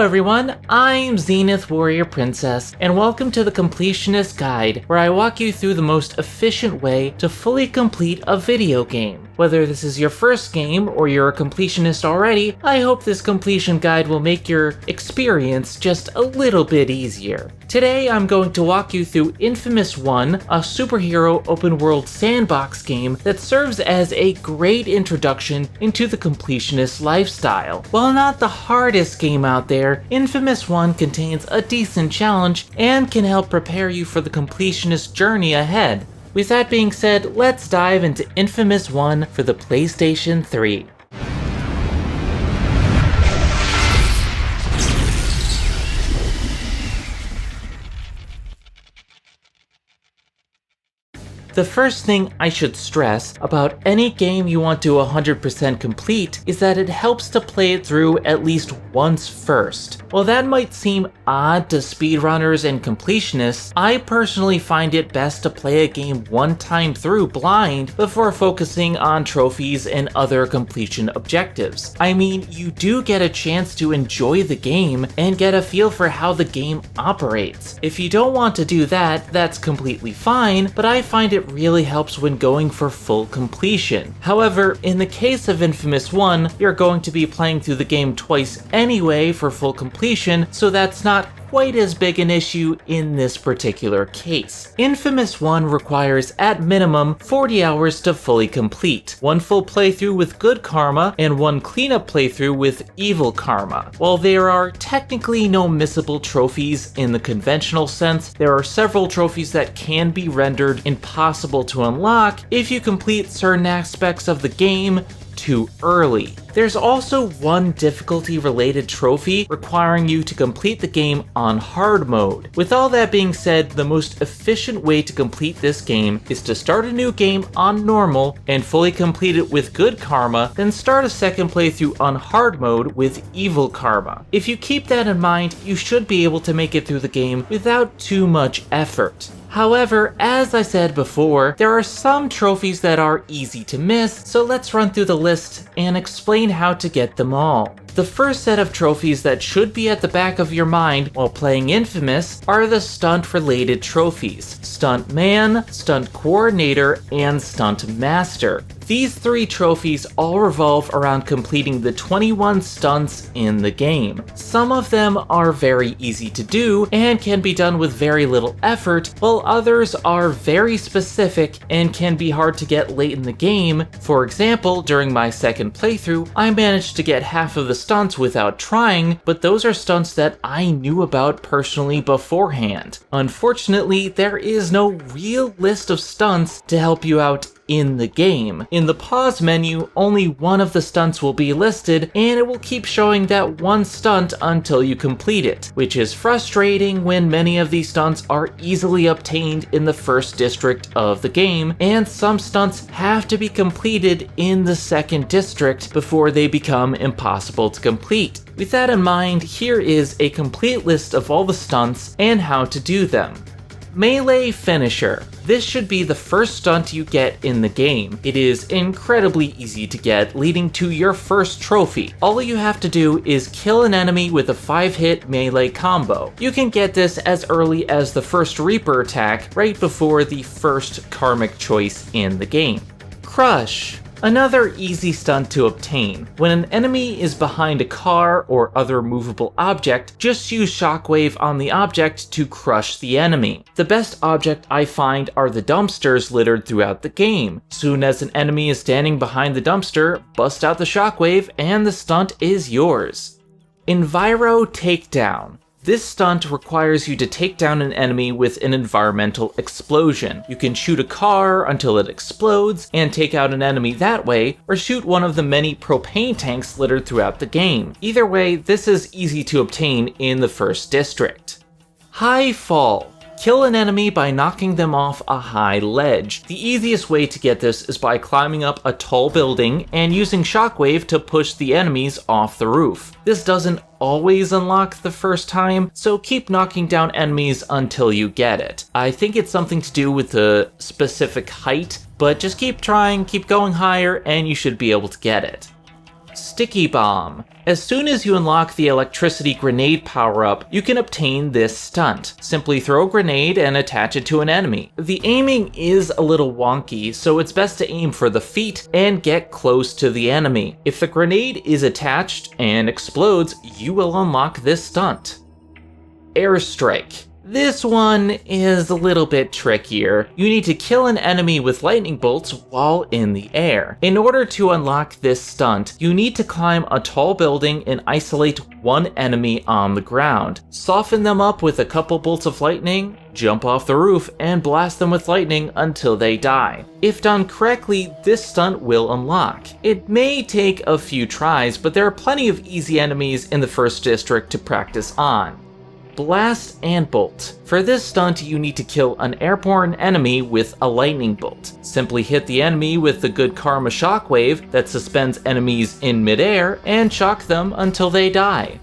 everyone, I'm Zenith Warrior Princess, and welcome to the Completionist Guide, where I walk you through the most efficient way to fully complete a video game. Whether this is your first game or you're a completionist already, I hope this completion guide will make your experience just a little bit easier. Today I'm going to walk you through InFamous 1, a superhero open-world sandbox game that serves as a great introduction into the completionist lifestyle. While not the hardest game out there, InFamous 1 contains a decent challenge and can help prepare you for the completionist journey ahead. With that being said, let's dive into InFamous 1 for the PlayStation 3. The first thing I should stress about any game you want to 100% complete is that it helps to play it through at least once first. While that might seem odd to speedrunners and completionists, I personally find it best to play a game one time through blind before focusing on trophies and other completion objectives. I mean, you do get a chance to enjoy the game and get a feel for how the game operates. If you don't want to do that, that's completely fine, but I find it really helps when going for full completion. However, in the case of InFamous 1, you're going to be playing through the game twice anyway for full completion, so that's not quite as big an issue in this particular case. InFamous 1 requires at minimum 40 hours to fully complete, one full playthrough with good karma and one cleanup playthrough with evil karma. While there are technically no missable trophies in the conventional sense, there are several trophies that can be rendered impossible to unlock if you complete certain aspects of the game too early. There's also one difficulty related trophy requiring you to complete the game on hard mode. With all that being said, the most efficient way to complete this game is to start a new game on normal and fully complete it with good karma, then start a second playthrough on hard mode with evil karma. If you keep that in mind, you should be able to make it through the game without too much effort. However, as I said before, there are some trophies that are easy to miss, so let's run through the list and explain how to get them all. The first set of trophies that should be at the back of your mind while playing InFamous are the stunt-related trophies: Stunt Man, Stunt Coordinator, and Stunt Master. These three trophies all revolve around completing the 21 stunts in the game. Some of them are very easy to do and can be done with very little effort, while others are very specific and can be hard to get late in the game. For example, during my second playthrough, I managed to get half of the stunts without trying, but those are stunts that I knew about personally beforehand. Unfortunately, there is no real list of stunts to help you out in the game. In the pause menu, only one of the stunts will be listed, and it will keep showing that one stunt until you complete it, which is frustrating when many of these stunts are easily obtained in the first district of the game, and some stunts have to be completed in the second district before they become impossible to complete. With that in mind, here is a complete list of all the stunts and how to do them. Melee Finisher. This should be the first stunt you get in the game. It is incredibly easy to get, leading to your first trophy. All you have to do is kill an enemy with a 5-hit melee combo. You can get this as early as the first Reaper attack, right before the first karmic choice in the game. Crush. Another easy stunt to obtain. When an enemy is behind a car or other movable object, just use Shockwave on the object to crush the enemy. The best object I find are the dumpsters littered throughout the game. Soon as an enemy is standing behind the dumpster, bust out the Shockwave and the stunt is yours. Enviro Takedown. This stunt requires you to take down an enemy with an environmental explosion. You can shoot a car until it explodes and take out an enemy that way, or shoot one of the many propane tanks littered throughout the game. Either way, this is easy to obtain in the first district. High Fall. Kill an enemy by knocking them off a high ledge. The easiest way to get this is by climbing up a tall building and using Shockwave to push the enemies off the roof. This doesn't always unlock the first time, so keep knocking down enemies until you get it. I think it's something to do with the specific height, but just keep trying, keep going higher, and you should be able to get it. Sticky Bomb. As soon as you unlock the electricity grenade power-up, you can obtain this stunt. Simply throw a grenade and attach it to an enemy. The aiming is a little wonky, so it's best to aim for the feet and get close to the enemy. If the grenade is attached and explodes, you will unlock this stunt. Airstrike. This one is a little bit trickier. You need to kill an enemy with lightning bolts while in the air. In order to unlock this stunt, you need to climb a tall building and isolate one enemy on the ground. Soften them up with a couple bolts of lightning, jump off the roof, and blast them with lightning until they die. If done correctly, this stunt will unlock. It may take a few tries, but there are plenty of easy enemies in the first district to practice on. Blast and Bolt. For this stunt, you need to kill an airborne enemy with a lightning bolt. Simply hit the enemy with the Good Karma shockwave that suspends enemies in midair and shock them until they die.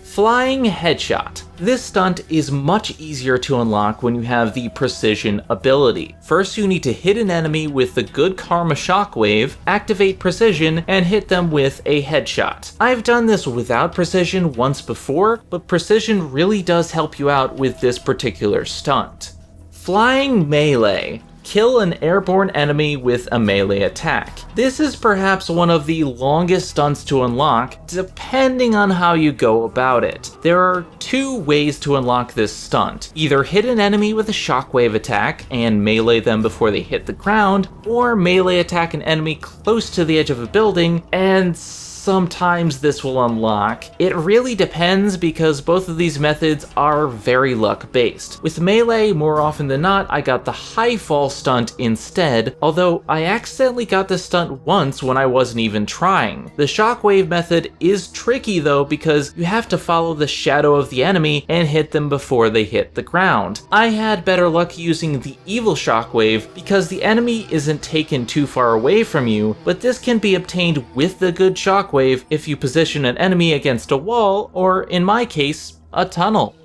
Flying Headshot. This stunt is much easier to unlock when you have the Precision ability. First, you need to hit an enemy with the Good Karma shockwave, activate Precision, and hit them with a headshot. I've done this without Precision once before, but Precision really does help you out with this particular stunt. Flying Melee. Kill an airborne enemy with a melee attack. This is perhaps one of the longest stunts to unlock, depending on how you go about it. There are two ways to unlock this stunt. Either hit an enemy with a shockwave attack and melee them before they hit the ground, or melee attack an enemy close to the edge of a building, and sometimes this will unlock. It really depends because both of these methods are very luck based. With melee, more often than not, I got the high fall stunt instead, although I accidentally got this stunt once when I wasn't even trying. The shockwave method is tricky though because you have to follow the shadow of the enemy and hit them before they hit the ground. I had better luck using the evil shockwave because the enemy isn't taken too far away from you, but this can be obtained with the good shockwave if you position an enemy against a wall, or in my case, a tunnel.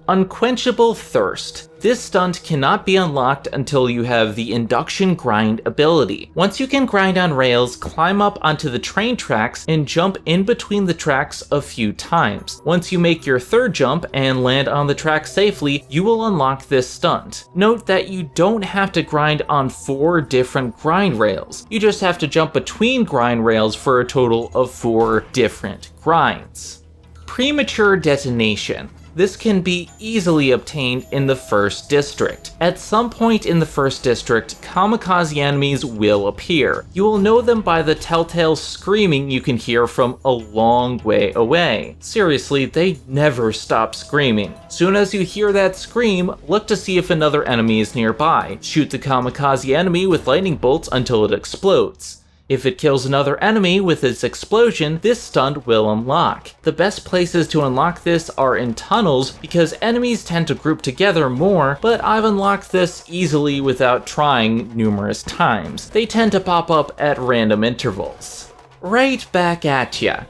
Unquenchable Thirst. This stunt cannot be unlocked until you have the Induction Grind ability. Once you can grind on rails, climb up onto the train tracks and jump in between the tracks a few times. Once you make your third jump and land on the track safely, you will unlock this stunt. Note that you don't have to grind on 4 different grind rails. You just have to jump between grind rails for a total of 4 different grinds. Premature Detonation. This can be easily obtained in the first district. At some point in the first district, kamikaze enemies will appear. You will know them by the telltale screaming you can hear from a long way away. Seriously, they never stop screaming. Soon as you hear that scream, look to see if another enemy is nearby. Shoot the kamikaze enemy with lightning bolts until it explodes. If it kills another enemy with its explosion, this stunt will unlock. The best places to unlock this are in tunnels because enemies tend to group together more, but I've unlocked this easily without trying numerous times. They tend to pop up at random intervals. Right back at ya.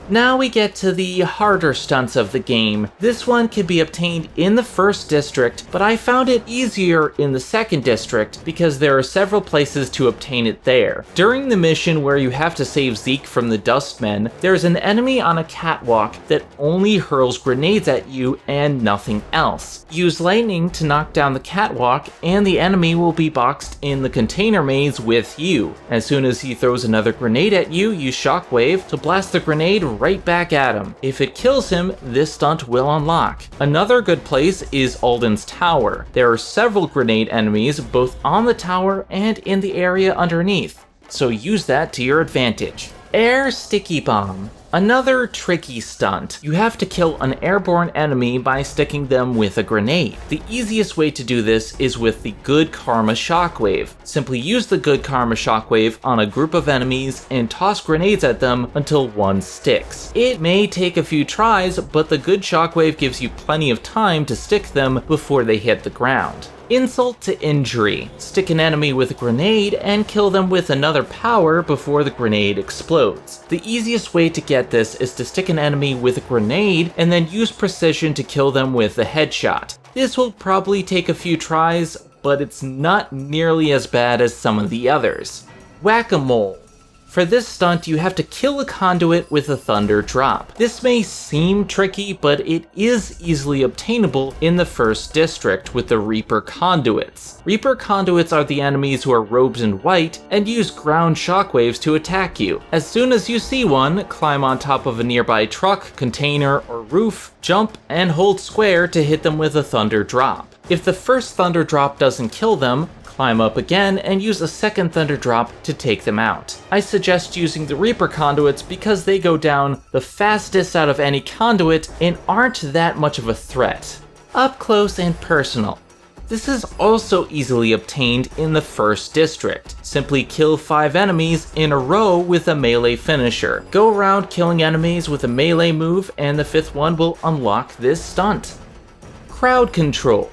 Now we get to the harder stunts of the game. This one can be obtained in the first district, but I found it easier in the second district because there are several places to obtain it there. During the mission where you have to save Zeke from the Dustmen, there's an enemy on a catwalk that only hurls grenades at you and nothing else. Use lightning to knock down the catwalk and the enemy will be boxed in the container maze with you. As soon as he throws another grenade at you, use shockwave to blast the grenade right back at him. If it kills him, this stunt will unlock. Another good place is Alden's Tower. There are several grenade enemies both on the tower and in the area underneath, so use that to your advantage. Air Sticky Bomb. Another tricky stunt. You have to kill an airborne enemy by sticking them with a grenade. The easiest way to do this is with the Good Karma shockwave. Simply use the Good Karma shockwave on a group of enemies and toss grenades at them until one sticks. It may take a few tries, but the good shockwave gives you plenty of time to stick them before they hit the ground. Insult to Injury. Stick an enemy with a grenade and kill them with another power before the grenade explodes. The easiest way to get this is to stick an enemy with a grenade and then use precision to kill them with a headshot. This will probably take a few tries, but it's not nearly as bad as some of the others. Whack-a-mole. For this stunt, you have to kill a conduit with a thunder drop. This may seem tricky, but it is easily obtainable in the first district with the Reaper conduits. Reaper conduits are the enemies who are robed in white and use ground shockwaves to attack you. As soon as you see one, climb on top of a nearby truck, container, or roof, jump, and hold square to hit them with a thunder drop. If the first thunder drop doesn't kill them, climb up again and use a second thunder drop to take them out. I suggest using the Reaper conduits because they go down the fastest out of any conduit and aren't that much of a threat. Up close and personal. This is also easily obtained in the first district. Simply kill 5 enemies in a row with a melee finisher. Go around killing enemies with a melee move, and the 5th one will unlock this stunt. Crowd control.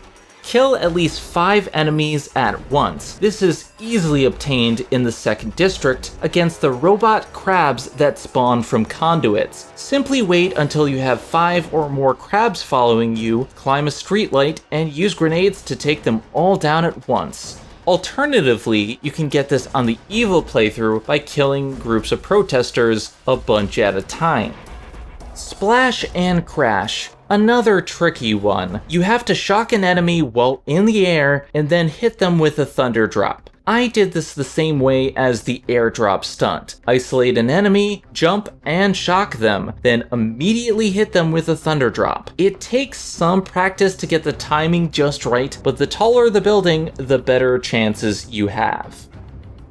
Kill at least 5 enemies at once. This is easily obtained in the second district against the robot crabs that spawn from conduits. Simply wait until you have 5 or more crabs following you, climb a streetlight, and use grenades to take them all down at once. Alternatively, you can get this on the evil playthrough by killing groups of protesters a bunch at a time. Splash and crash. Another tricky one. You have to shock an enemy while in the air and then hit them with a thunder drop. I did this the same way as the airdrop stunt. Isolate an enemy, jump, and shock them, then immediately hit them with a thunder drop. It takes some practice to get the timing just right, but the taller the building, the better chances you have.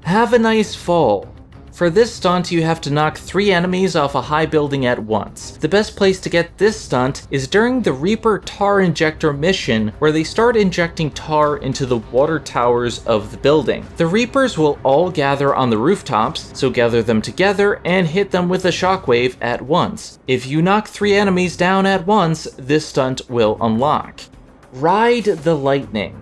Have a nice fall. For this stunt, you have to knock 3 enemies off a high building at once. The best place to get this stunt is during the Reaper tar injector mission, where they start injecting tar into the water towers of the building. The Reapers will all gather on the rooftops, so gather them together and hit them with a shockwave at once. If you knock 3 enemies down at once, this stunt will unlock. Ride the lightning.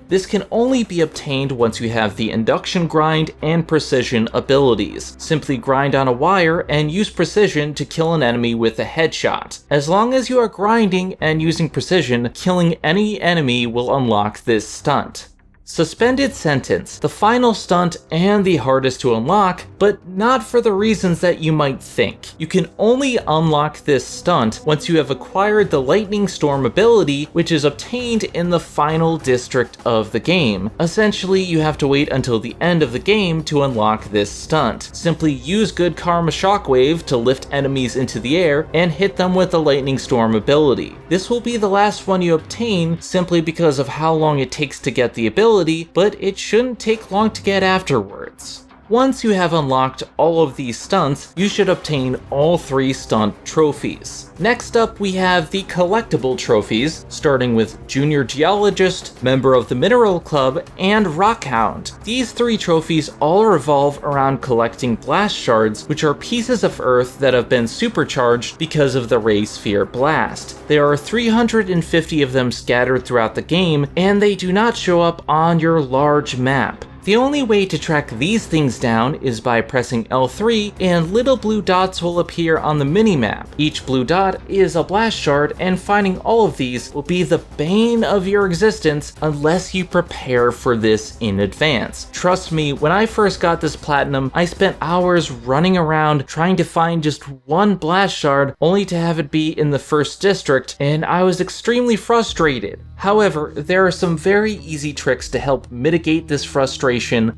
This can only be obtained once you have the induction grind and precision abilities. Simply grind on a wire and use precision to kill an enemy with a headshot. As long as you are grinding and using precision, killing any enemy will unlock this stunt. Suspended Sentence, the final stunt and the hardest to unlock, but not for the reasons that you might think. You can only unlock this stunt once you have acquired the Lightning Storm ability, which is obtained in the final district of the game. Essentially, you have to wait until the end of the game to unlock this stunt. Simply use Good Karma Shockwave to lift enemies into the air and hit them with the Lightning Storm ability. This will be the last one you obtain simply because of how long it takes to get the ability, but it shouldn't take long to get afterwards. Once you have unlocked all of these stunts, you should obtain all 3 stunt trophies. Next up, we have the collectible trophies, starting with Junior Geologist, Member of the Mineral Club, and Rockhound. These 3 trophies all revolve around collecting blast shards, which are pieces of Earth that have been supercharged because of the Ray Sphere blast. There are 350 of them scattered throughout the game, and they do not show up on your large map. The only way to track these things down is by pressing L3 and little blue dots will appear on the minimap. Each blue dot is a blast shard and finding all of these will be the bane of your existence unless you prepare for this in advance. Trust me, when I first got this platinum, I spent hours running around trying to find just one blast shard only to have it be in the first district, and I was extremely frustrated. However, there are some very easy tricks to help mitigate this frustration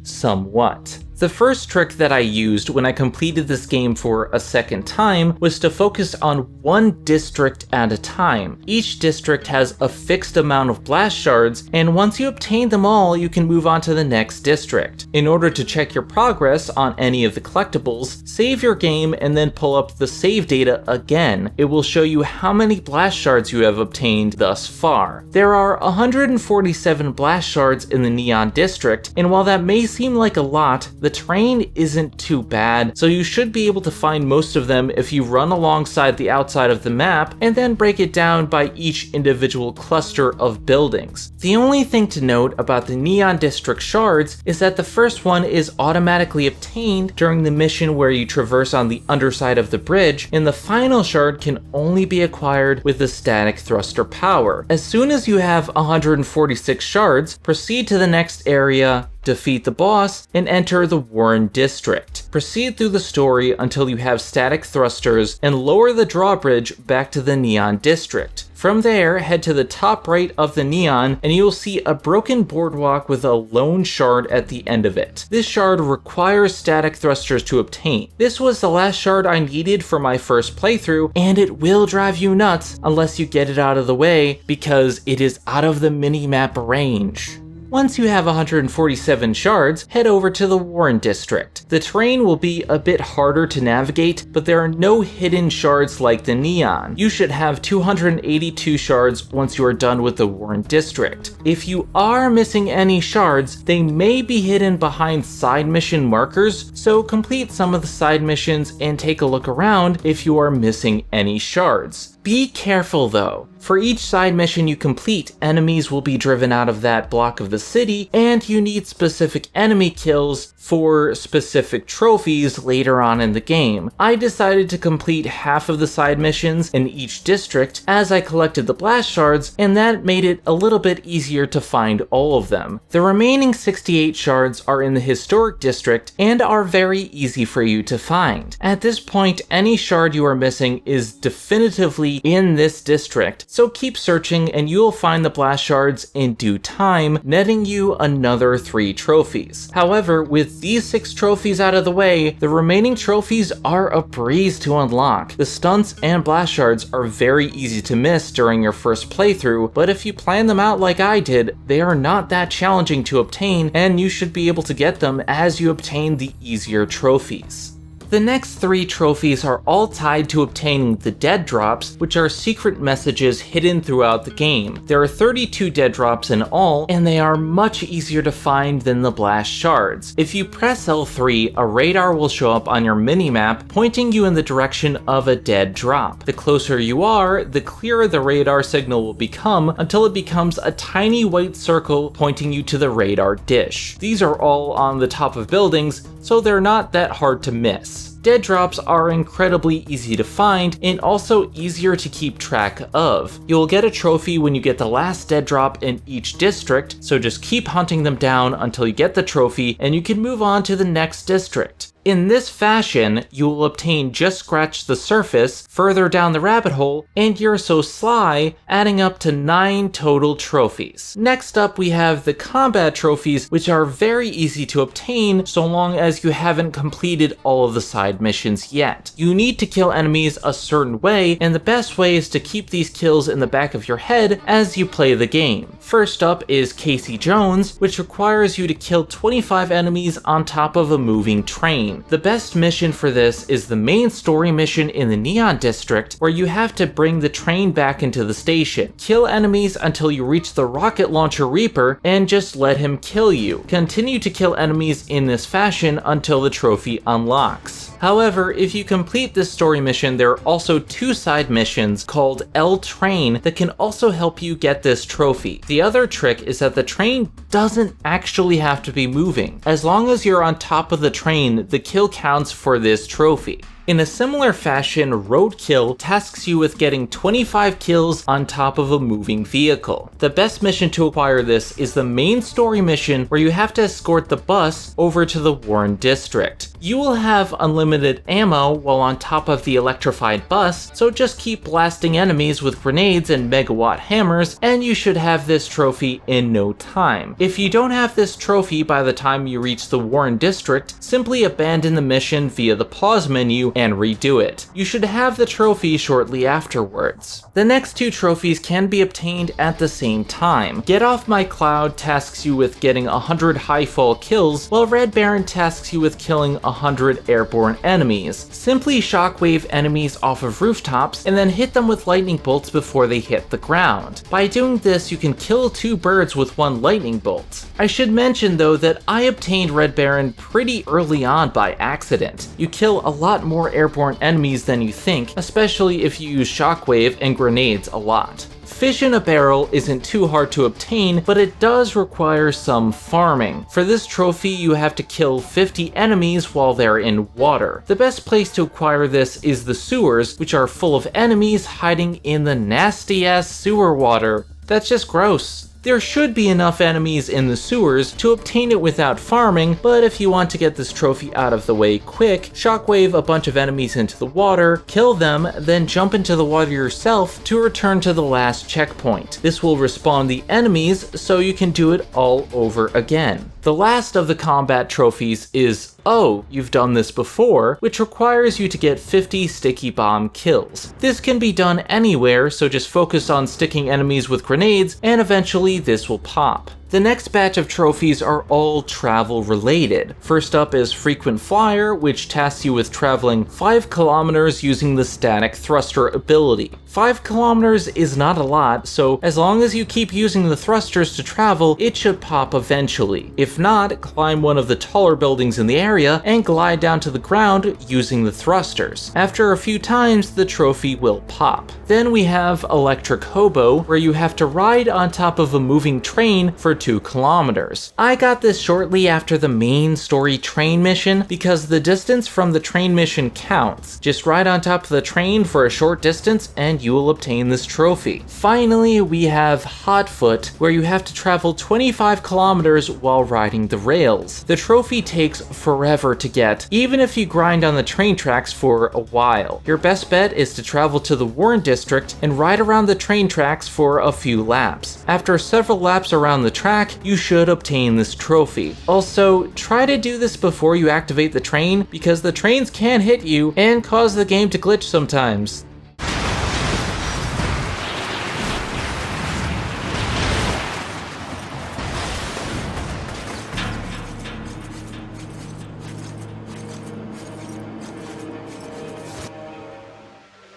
somewhat. The first trick that I used when I completed this game for a second time was to focus on one district at a time. Each district has a fixed amount of blast shards, and once you obtain them all, you can move on to the next district. In order to check your progress on any of the collectibles, save your game and then pull up the save data again. It will show you how many blast shards you have obtained thus far. There are 147 blast shards in the Neon District, and while that may seem like a lot, the terrain isn't too bad, so you should be able to find most of them if you run alongside the outside of the map and then break it down by each individual cluster of buildings. The only thing to note about the Neon District shards is that the first one is automatically obtained during the mission where you traverse on the underside of the bridge, and the final shard can only be acquired with the static thruster power. As soon as you have 146 shards, proceed to the next area defeat the boss, and enter the Warren District. Proceed through the story until you have static thrusters and lower the drawbridge back to the Neon District. From there, head to the top right of the Neon and you'll see a broken boardwalk with a lone shard at the end of it. This shard requires static thrusters to obtain. This was the last shard I needed for my first playthrough, and it will drive you nuts unless you get it out of the way because it is out of the minimap range. Once you have 147 shards, head over to the Warren District. The terrain will be a bit harder to navigate, but there are no hidden shards like the Neon. You should have 282 shards once you are done with the Warren District. If you are missing any shards, they may be hidden behind side mission markers, so complete some of the side missions and take a look around if you are missing any shards. Be careful though. For each side mission you complete, enemies will be driven out of that block of the city, and you need specific enemy kills for specific trophies later on in the game. I decided to complete half of the side missions in each district as I collected the blast shards, and that made it a little bit easier to find all of them. The remaining 68 shards are in the historic district and are very easy for you to find. At this point, any shard you are missing is definitively in this district, so keep searching and you'll find the blast shards in due time, netting you another 3 trophies. However, with these 6 trophies out of the way, the remaining trophies are a breeze to unlock. The stunts and blast shards are very easy to miss during your first playthrough, but if you plan them out like I did, they are not that challenging to obtain, and you should be able to get them as you obtain the easier trophies. The next 3 trophies are all tied to obtaining the dead drops, which are secret messages hidden throughout the game. There are 32 dead drops in all, and they are much easier to find than the blast shards. If you press L3, a radar will show up on your minimap, pointing you in the direction of a dead drop. The closer you are, the clearer the radar signal will become until it becomes a tiny white circle pointing you to the radar dish. These are all on the top of buildings, so they're not that hard to miss. Dead drops are incredibly easy to find and also easier to keep track of. You'll get a trophy when you get the last dead drop in each district, so just keep hunting them down until you get the trophy and you can move on to the next district. In this fashion, you will obtain Just Scratch the Surface further down the rabbit hole and You're So Sly, adding up to 9 total trophies. Next up we have the combat trophies, which are very easy to obtain so long as you haven't completed all of the side missions yet. You need to kill enemies a certain way, and the best way is to keep these kills in the back of your head as you play the game. First up is Casey Jones, which requires you to kill 25 enemies on top of a moving train. The best mission for this is the main story mission in the Neon District, where you have to bring the train back into the station. Kill enemies until you reach the rocket launcher Reaper and just let him kill you. Continue to kill enemies in this fashion until the trophy unlocks. However, if you complete this story mission, there are also 2 side missions called L Train that can also help you get this trophy. The other trick is that the train doesn't actually have to be moving. As long as you're on top of the train, the kill counts for this trophy. In a similar fashion, Roadkill tasks you with getting 25 kills on top of a moving vehicle. The best mission to acquire this is the main story mission where you have to escort the bus over to the Warren District. You will have unlimited ammo while on top of the electrified bus, so just keep blasting enemies with grenades and megawatt hammers and you should have this trophy in no time. If you don't have this trophy by the time you reach the Warren District, simply abandon the mission via the pause menu and redo it. You should have the trophy shortly afterwards. The next 2 trophies can be obtained at the same time. Get Off My Cloud tasks you with getting 100 high fall kills, while Red Baron tasks you with killing 100 airborne enemies. Simply shockwave enemies off of rooftops and then hit them with lightning bolts before they hit the ground. By doing this, you can kill 2 birds with 1 lightning bolt. I should mention though that I obtained Red Baron pretty early on by accident. You kill a lot more airborne enemies than you think, especially if you use shockwave and grenades a lot. Fish in a Barrel isn't too hard to obtain, but it does require some farming. For this trophy, you have to kill 50 enemies while they're in water. The best place to acquire this is the sewers, which are full of enemies hiding in the nasty-ass sewer water. That's just gross. There should be enough enemies in the sewers to obtain it without farming, but if you want to get this trophy out of the way quick, shockwave a bunch of enemies into the water, kill them, then jump into the water yourself to return to the last checkpoint. This will respawn the enemies so you can do it all over again. The last of the combat trophies is "Oh, you've done this before," which requires you to get 50 sticky bomb kills. This can be done anywhere, so just focus on sticking enemies with grenades and eventually this will pop. The next batch of trophies are all travel related. First up is Frequent Flyer, which tasks you with traveling 5 kilometers using the static thruster ability. 5 kilometers is not a lot, so as long as you keep using the thrusters to travel, it should pop eventually. If not, climb one of the taller buildings in the area and glide down to the ground using the thrusters. After a few times, the trophy will pop. Then we have Electric Hobo, where you have to ride on top of a moving train for 2 kilometers. I got this shortly after the main story train mission because the distance from the train mission counts. Just ride on top of the train for a short distance and you will obtain this trophy. Finally, we have Hotfoot, where you have to travel 25 kilometers while riding the rails. The trophy takes forever to get, even if you grind on the train tracks for a while. Your best bet is to travel to the Warren District and ride around the train tracks for a few laps. After several laps around the track, you should obtain this trophy. Also, try to do this before you activate the train, because the trains can hit you and cause the game to glitch sometimes.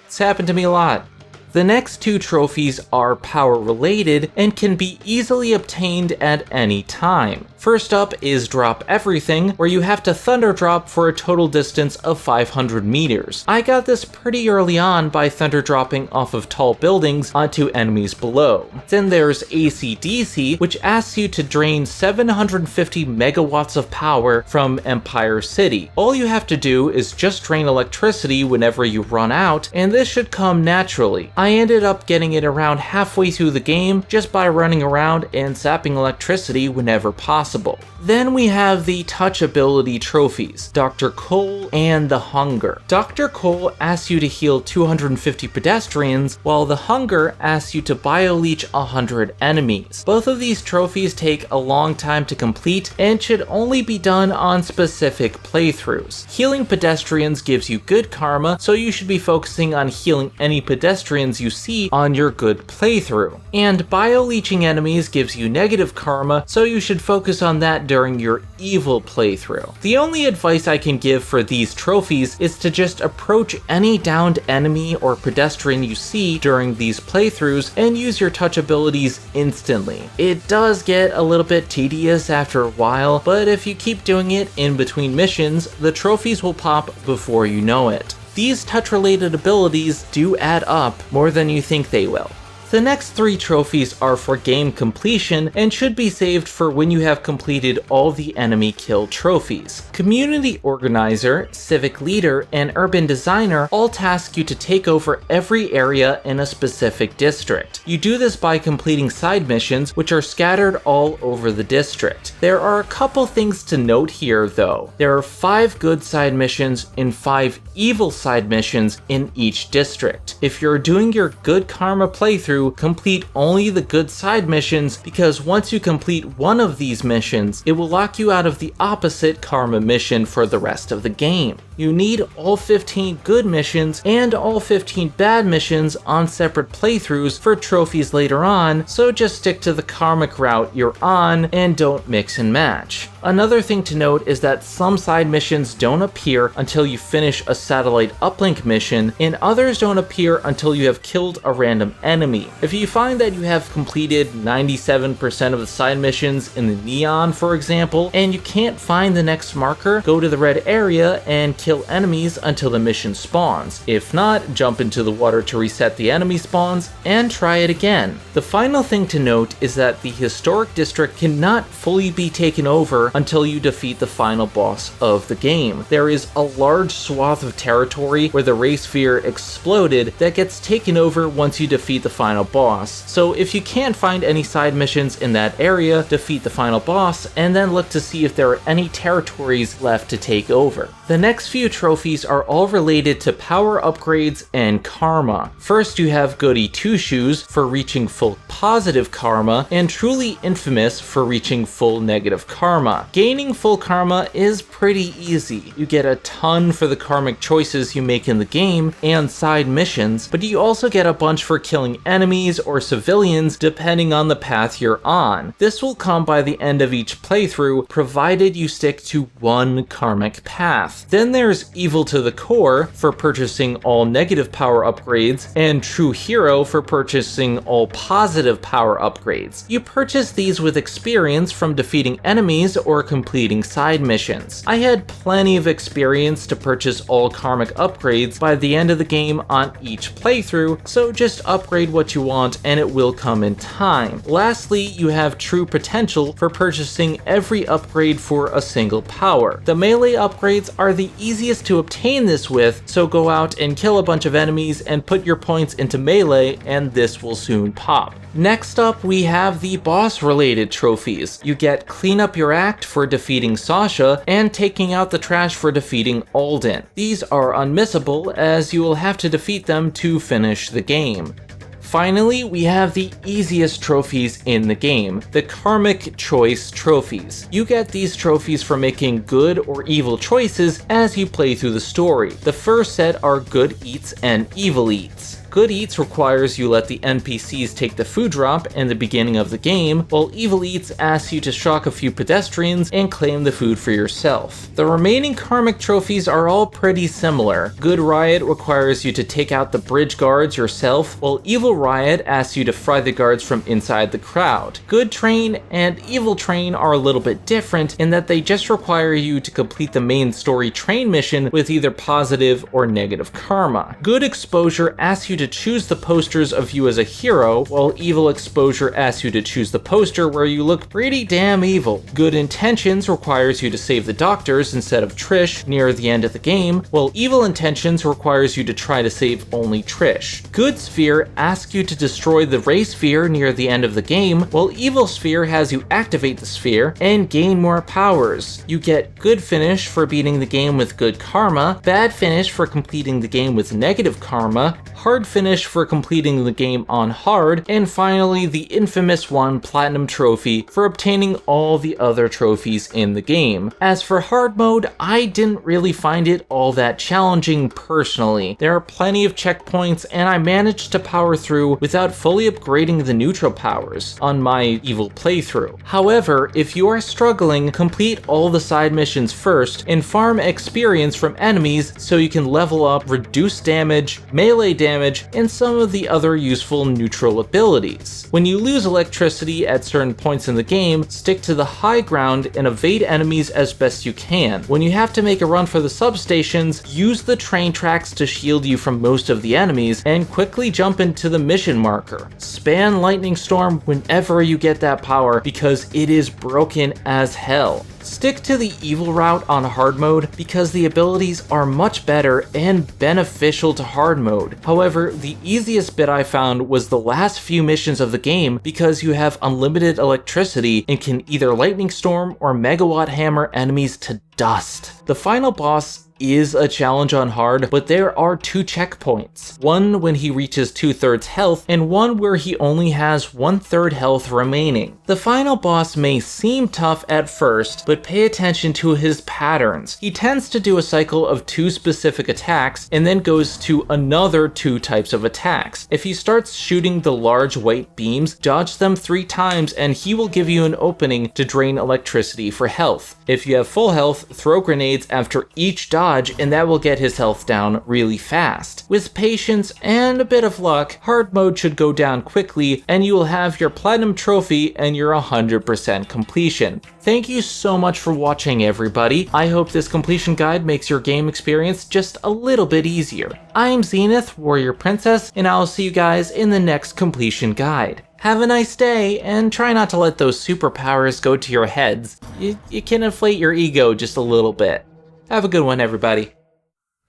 It's happened to me a lot. The next 2 trophies are power related and can be easily obtained at any time. First up is Drop Everything, where you have to thunder drop for a total distance of 500 meters. I got this pretty early on by thunder dropping off of tall buildings onto enemies below. Then there's AC/DC, which asks you to drain 750 megawatts of power from Empire City. All you have to do is just drain electricity whenever you run out, and this should come naturally. I ended up getting it around halfway through the game just by running around and zapping electricity whenever possible. Then we have the touch ability trophies, Dr. Cole and the Hunger. Dr. Cole asks you to heal 250 pedestrians, while the Hunger asks you to bio-leech 100 enemies. Both of these trophies take a long time to complete and should only be done on specific playthroughs. Healing pedestrians gives you good karma, so you should be focusing on healing any pedestrians you see on your good playthrough. And bio-leeching enemies gives you negative karma, so you should focus on that during your evil playthrough. The only advice I can give for these trophies is to just approach any downed enemy or pedestrian you see during these playthroughs and use your touch abilities instantly. It does get a little bit tedious after a while, but if you keep doing it in between missions, the trophies will pop before you know it. These touch-related abilities do add up more than you think they will. The next 3 trophies are for game completion and should be saved for when you have completed all the enemy kill trophies. Community Organizer, Civic Leader, and Urban Designer all task you to take over every area in a specific district. You do this by completing side missions, which are scattered all over the district. There are a couple things to note here though. There are 5 good side missions and 5 evil side missions in each district. If you're doing your good karma playthrough, complete only the good side missions, because once you complete one of these missions, it will lock you out of the opposite karma mission for the rest of the game. You need all 15 good missions and all 15 bad missions on separate playthroughs for trophies later on, so just stick to the karmic route you're on and don't mix and match. Another thing to note is that some side missions don't appear until you finish a satellite uplink mission, and others don't appear until you have killed a random enemy. If you find that you have completed 97% of the side missions in the neon, for example, and you can't find the next marker, go to the red area and kill enemies until the mission spawns. If not, jump into the water to reset the enemy spawns, and try it again. The final thing to note is that the historic district cannot fully be taken over until you defeat the final boss of the game. There is a large swath of territory where the ray sphere exploded that gets taken over once you defeat the final boss. So if you can't find any side missions in that area, defeat the final boss, and then look to see if there are any territories left to take over. The next few trophies are all related to power upgrades and karma. First, you have Goody Two Shoes for reaching full positive karma, and Truly Infamous for reaching full negative karma. Gaining full karma is pretty easy. You get a ton for the karmic choices you make in the game and side missions, but you also get a bunch for killing enemies or civilians depending on the path you're on. This will come by the end of each playthrough, provided you stick to one karmic path. Then there's Evil to the Core for purchasing all negative power upgrades, and True Hero for purchasing all positive power upgrades. You purchase these with experience from defeating enemies or completing side missions. I had plenty of experience to purchase all karmic upgrades by the end of the game on each playthrough, so just upgrade what you want and it will come in time. Lastly, you have True Potential for purchasing every upgrade for a single power. The melee upgrades are the easiest to obtain this with, so go out and kill a bunch of enemies and put your points into melee and this will soon pop. Next up, we have the boss-related trophies. You get Clean Up Your Act for defeating Sasha, and Taking Out the Trash for defeating Alden. These are unmissable, as you will have to defeat them to finish the game. Finally, we have the easiest trophies in the game, the Karmic Choice Trophies. You get these trophies for making good or evil choices as you play through the story. The first set are Good Eats and Evil Eats. Good Eats requires you let the NPCs take the food drop in the beginning of the game, while Evil Eats asks you to shock a few pedestrians and claim the food for yourself. The remaining karmic trophies are all pretty similar. Good Riot requires you to take out the bridge guards yourself, while Evil Riot asks you to fry the guards from inside the crowd. Good Train and Evil Train are a little bit different in that they just require you to complete the main story train mission with either positive or negative karma. Good Exposure asks you to choose the posters of you as a hero, while Evil Exposure asks you to choose the poster where you look pretty damn evil. Good Intentions requires you to save the doctors instead of Trish near the end of the game, while Evil Intentions requires you to try to save only Trish. Good Sphere asks you to destroy the Ray Sphere near the end of the game, while Evil Sphere has you activate the sphere and gain more powers. You get Good Finish for beating the game with good karma, Bad Finish for completing the game with negative karma, Hard Finish for completing the game on hard, and finally the infamous 1 Platinum Trophy for obtaining all the other trophies in the game. As for hard mode, I didn't really find it all that challenging personally. There are plenty of checkpoints and I managed to power through without fully upgrading the neutral powers on my evil playthrough. However, if you are struggling, complete all the side missions first and farm experience from enemies so you can level up, reduce damage, melee damage, and some of the other useful neutral abilities. When you lose electricity at certain points in the game, stick to the high ground and evade enemies as best you can. When you have to make a run for the substations, use the train tracks to shield you from most of the enemies and quickly jump into the mission marker. Spam Lightning Storm whenever you get that power because it is broken as hell. Stick to the evil route on hard mode because the abilities are much better and beneficial to hard mode. However, the easiest bit I found was the last few missions of the game because you have unlimited electricity and can either lightning storm or megawatt hammer enemies to dust. The final boss is a challenge on hard, but there are 2 checkpoints. One when he reaches 2/3 health, and one where he only has 1/3 health remaining. The final boss may seem tough at first, but pay attention to his patterns. He tends to do a cycle of 2 specific attacks, and then goes to another 2 types of attacks. If he starts shooting the large white beams, dodge them 3 times and he will give you an opening to drain electricity for health. If you have full health, Zenith throw grenades after each dodge, and that will get his health down really fast. With patience and a bit of luck, hard mode should go down quickly, and you will have your platinum trophy and your 100% completion. Thank you so much for watching, everybody. I hope this completion guide makes your game experience just a little bit easier. I'm Zenith Warrior Princess, and I'll see you guys in the next completion guide. Have a nice day, and try not to let those superpowers go to your heads. You can inflate your ego just a little bit. Have a good one, everybody.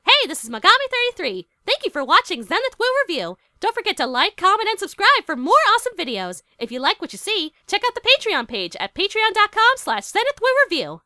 Hey, this is Megami33. Thank you for watching Zenith Will Review. Don't forget to like, comment, and subscribe for more awesome videos. If you like what you see, check out the Patreon page at patreon.com/ZenithWillReview.